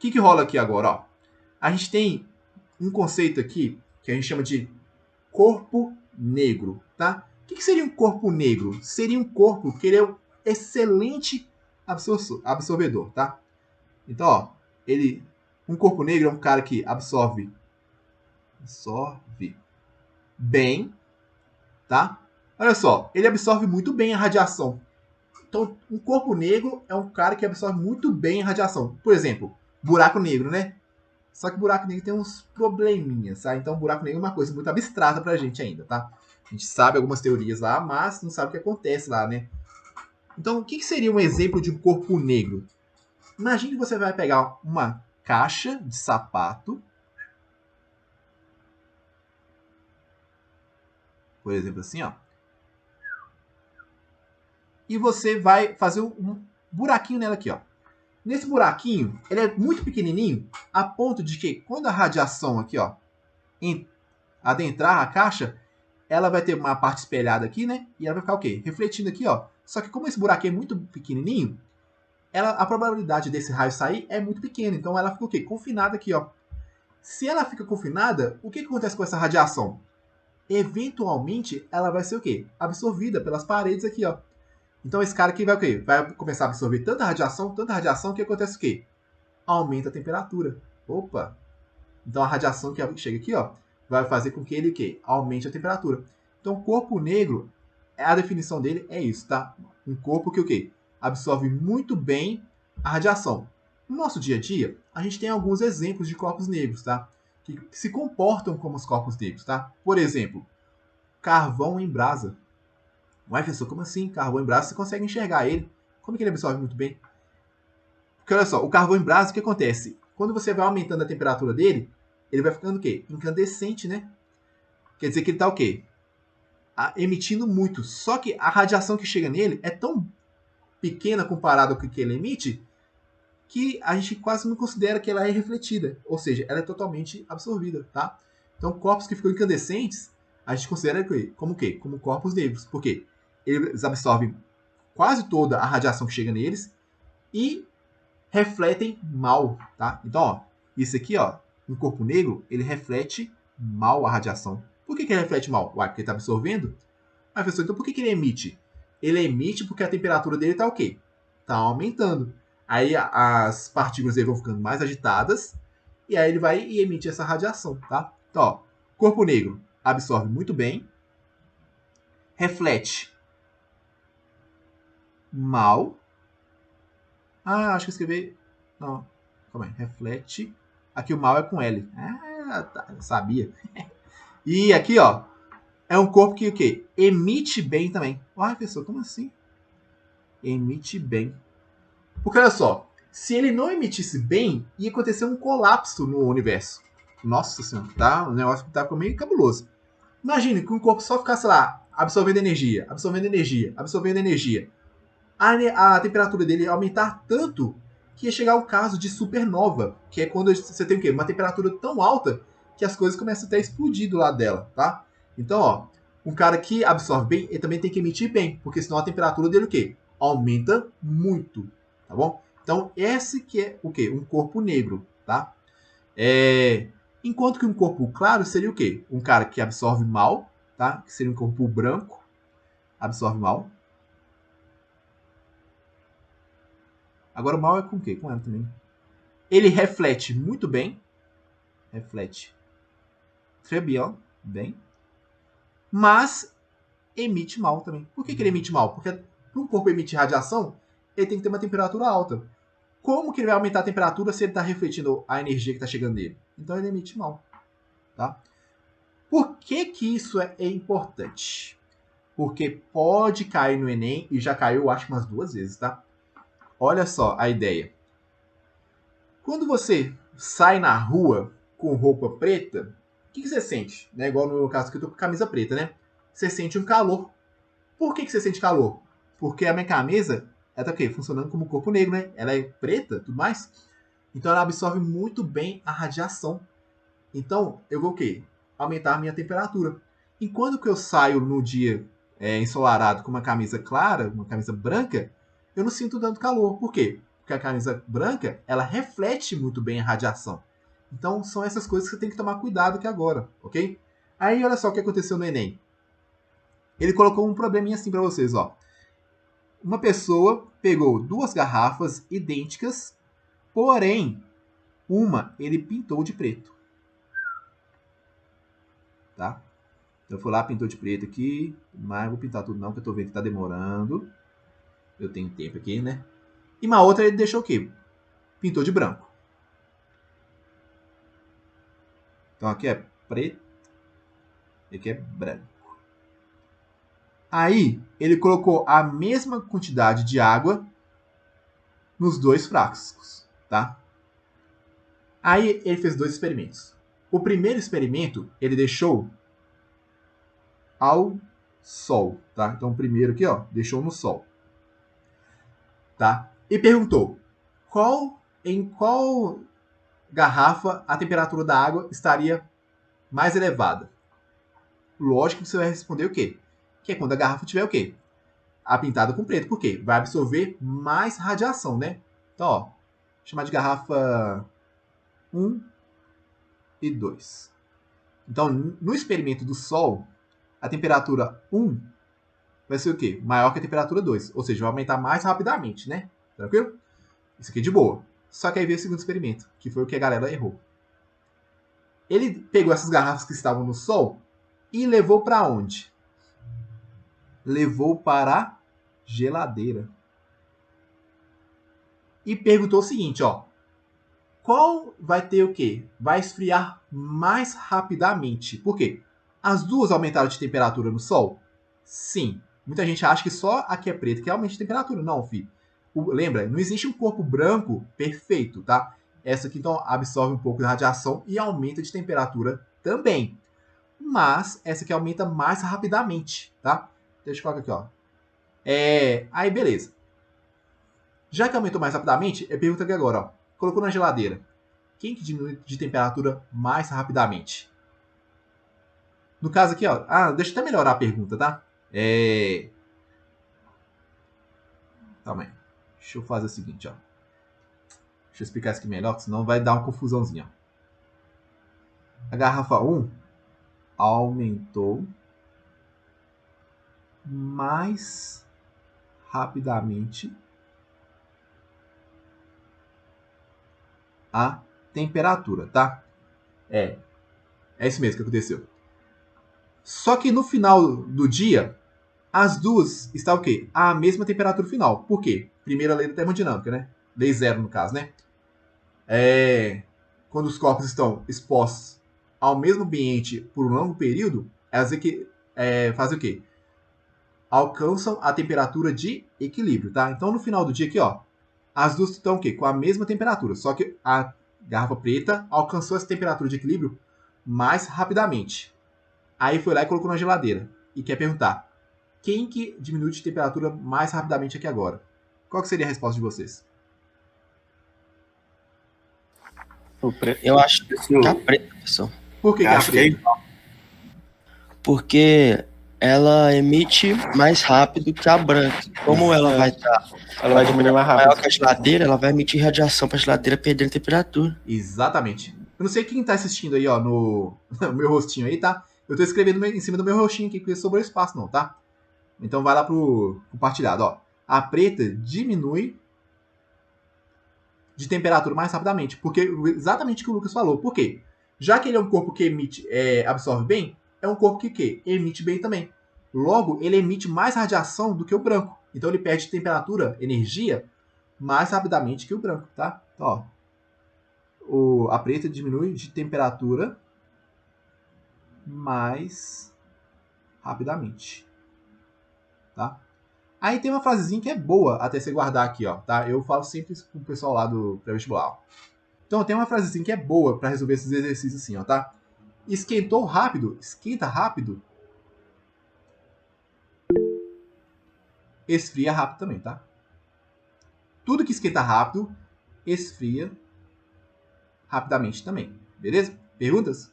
que rola aqui agora? Ó? A gente tem um conceito aqui que a gente chama de corpo negro, tá? O que seria um corpo negro? Seria um corpo que ele é um excelente absorvedor, tá? Então, ó, um corpo negro é um cara que absorve bem, tá? Olha só, ele absorve muito bem a radiação. Então, um corpo negro é um cara que absorve muito bem a radiação. Por exemplo, buraco negro, né? Só que buraco negro tem uns probleminhas, tá? Então, buraco negro é uma coisa muito abstrata pra gente ainda, tá? A gente sabe algumas teorias lá, mas não sabe o que acontece lá, né? Então, o que seria um exemplo de um corpo negro? Imagine que você vai pegar uma caixa de sapato, por exemplo, assim, ó. E você vai fazer um buraquinho nela aqui, ó. Nesse buraquinho, ele é muito pequenininho, a ponto de que quando a radiação aqui, ó, adentrar a caixa, ela vai ter uma parte espelhada aqui, né? E ela vai ficar o quê? Refletindo aqui, ó. Só que como esse buraquinho é muito pequenininho, a probabilidade desse raio sair é muito pequena. Então ela fica o quê? Confinada aqui, ó. Se ela fica confinada, o que acontece com essa radiação? Eventualmente, ela vai ser o quê? Absorvida pelas paredes aqui, ó. Então esse cara aqui vai o quê? Vai começar a absorver tanta radiação, que acontece o quê? Aumenta a temperatura. Opa! Então a radiação que chega aqui, ó, vai fazer com que ele o quê? Aumente a temperatura. Então o corpo negro, a definição dele é isso, tá? Um corpo que o quê? Absorve muito bem a radiação. No nosso dia a dia, a gente tem alguns exemplos de corpos negros, tá? Que se comportam como os corpos negros, tá? Por exemplo, carvão em brasa. Ué, professor, como assim? Carvão em brasa, você consegue enxergar ele. Como é que ele absorve muito bem? Porque olha só, o carvão em brasa, o que acontece? Quando você vai aumentando a temperatura dele, ele vai ficando o quê? Incandescente, né? Quer dizer que ele tá o quê? Emitindo muito. Só que a radiação que chega nele é tão pequena comparada com o que ele emite, que a gente quase não considera que ela é refletida. Ou seja, ela é totalmente absorvida, tá? Então, corpos que ficam incandescentes, a gente considera como o quê? Como corpos negros. Por quê? Eles absorvem quase toda a radiação que chega neles e refletem mal, tá? Então, ó, isso aqui, ó, um corpo negro, ele reflete mal a radiação. Por que ele reflete mal? Uai, porque ele está absorvendo? Ah, professor, então por que ele emite? Ele emite porque a temperatura dele está o quê? Está aumentando. Aí as partículas dele vão ficando mais agitadas e aí ele vai e emite essa radiação, tá? Então, ó, corpo negro absorve muito bem, reflete mal. Ah, acho que eu escrevi. Não, calma aí. Reflete. Aqui o mal é com L. Ah, tá, eu sabia. E aqui, ó, é um corpo que o quê? Emite bem também. Ai, pessoal, como assim? Emite bem. Porque olha só, se ele não emitisse bem, ia acontecer um colapso no universo. Nossa senhora, tá? O negócio tá meio cabuloso. Imagine que um corpo só ficasse lá, absorvendo energia, absorvendo energia, absorvendo energia. A temperatura dele ia aumentar tanto que ia chegar ao caso de supernova, que é quando você tem o quê? Uma temperatura tão alta que as coisas começam até a explodir do lado dela, tá? Então, ó, um cara que absorve bem, ele também tem que emitir bem, porque senão a temperatura dele o quê? Aumenta muito, tá bom? Então, esse que é o quê? Um corpo negro, tá? Enquanto que um corpo claro seria o quê? Um cara que absorve mal, tá? Que seria um corpo branco, absorve mal. Agora o mal é com o quê? Com ela também. Ele reflete muito bem. Reflete très bien, bem. Mas emite mal também. Por que ele emite mal? Porque para um corpo emitir radiação, ele tem que ter uma temperatura alta. Como que ele vai aumentar a temperatura se ele está refletindo a energia que está chegando nele? Então ele emite mal. Tá? Por que isso é importante? Porque pode cair no Enem, e já caiu, acho que umas 2 vezes, tá? Olha só a ideia. Quando você sai na rua com roupa preta, o que você sente? Né? Igual no caso que eu tô com camisa preta, né? Você sente um calor. Por que você sente calor? Porque a minha camisa, ela tá o quê? Funcionando como corpo negro, né? Ela é preta, tudo mais. Então ela absorve muito bem a radiação. Então eu vou o quê? Aumentar a minha temperatura. Enquanto que eu saio no dia ensolarado com uma camisa clara, uma camisa branca, eu não sinto tanto calor. Por quê? Porque porque a camisa branca, ela reflete muito bem a radiação. Então, são essas coisas que você tem que tomar cuidado aqui agora, ok? Aí, olha só o que aconteceu no Enem. Ele colocou um probleminha assim para vocês, ó. Uma pessoa pegou 2 garrafas idênticas, porém, uma ele pintou de preto. Tá? Então, eu fui lá, pintou de preto aqui, mas vou pintar tudo não, porque eu tô vendo que tá demorando. Eu tenho tempo aqui, né? E uma outra ele deixou o quê? Pintou de branco. Então aqui é preto, aqui é branco. Aí ele colocou a mesma quantidade de água nos 2 frascos, tá? Aí ele fez 2 experimentos. O primeiro experimento ele deixou ao sol, tá? Então o primeiro aqui, ó, deixou no sol, tá? E perguntou em qual garrafa a temperatura da água estaria mais elevada. Lógico que você vai responder o quê? Que é quando a garrafa tiver o quê? A pintada com preto. Por quê? Vai absorver mais radiação, né? Então, ó, vou chamar de garrafa 1 e 2. Então, no experimento do Sol, a temperatura 1 vai ser o quê? Maior que a temperatura 2. Ou seja, vai aumentar mais rapidamente, né? Tranquilo? Isso aqui é de boa. Só que aí veio o segundo experimento, que foi o que a galera errou. Ele pegou essas garrafas que estavam no Sol e levou para onde? Levou para a geladeira. E perguntou o seguinte, ó. Qual vai ter o quê? Vai esfriar mais rapidamente. Por quê? As duas aumentaram de temperatura no Sol? Sim. Muita gente acha que só a que é preta que aumenta de temperatura. Não, filho. Lembra, não existe um corpo branco perfeito, tá? Essa aqui, então, absorve um pouco da radiação e aumenta de temperatura também. Mas essa aqui aumenta mais rapidamente, tá? Deixa eu colocar aqui, ó. Aí, beleza. Já que aumentou mais rapidamente, eu pergunto aqui agora, ó. Colocou na geladeira. Quem que diminui de temperatura mais rapidamente? No caso aqui, ó. Deixa eu até melhorar a pergunta, tá? Calma aí. Deixa eu fazer o seguinte, ó. Deixa eu explicar isso aqui melhor, senão vai dar uma confusãozinha. A garrafa 1 aumentou mais rapidamente a temperatura, tá? É isso mesmo que aconteceu. Só que no final do dia, as duas estão o quê? A mesma temperatura final. Por quê? Primeira lei da termodinâmica, né? Lei zero, no caso, né? Quando os corpos estão expostos ao mesmo ambiente por um longo período, elas fazem o quê? Alcançam a temperatura de equilíbrio, tá? Então, no final do dia aqui, ó, as duas estão o quê? Com a mesma temperatura, só que a garrafa preta alcançou essa temperatura de equilíbrio mais rapidamente. Aí foi lá e colocou na geladeira. E quer perguntar, quem que diminui de temperatura mais rapidamente aqui agora? Qual que seria a resposta de vocês? Eu acho que a preta, professor. Por que a preta? Porque ela emite mais rápido que a branca. Como ela vai estar diminuir mais rápido. Maior que a geladeira, ela vai emitir radiação para a geladeira perdendo temperatura. Exatamente. Eu não sei quem tá assistindo aí, ó, no meu rostinho aí, tá? Eu tô escrevendo em cima do meu rostinho aqui, porque sobrou espaço não, tá? Então vai lá pro compartilhado, ó. A preta diminui de temperatura mais rapidamente, porque exatamente o que o Lucas falou. Por quê? Já que ele é um corpo que absorve bem, é um corpo que emite bem também. Logo, ele emite mais radiação do que o branco. Então ele perde temperatura, energia, mais rapidamente que o branco, tá? Então, ó, a preta diminui de temperatura mais rapidamente, tá? Aí tem uma frasezinha que é boa até você guardar aqui, ó, tá? Eu falo sempre isso pro pessoal lá do pré-vestibular. Então tem uma frasezinha que é boa para resolver esses exercícios assim, ó, tá? Esquentou rápido, esquenta rápido, esfria rápido também, tá? Tudo que esquenta rápido, esfria rapidamente também. Beleza? Perguntas?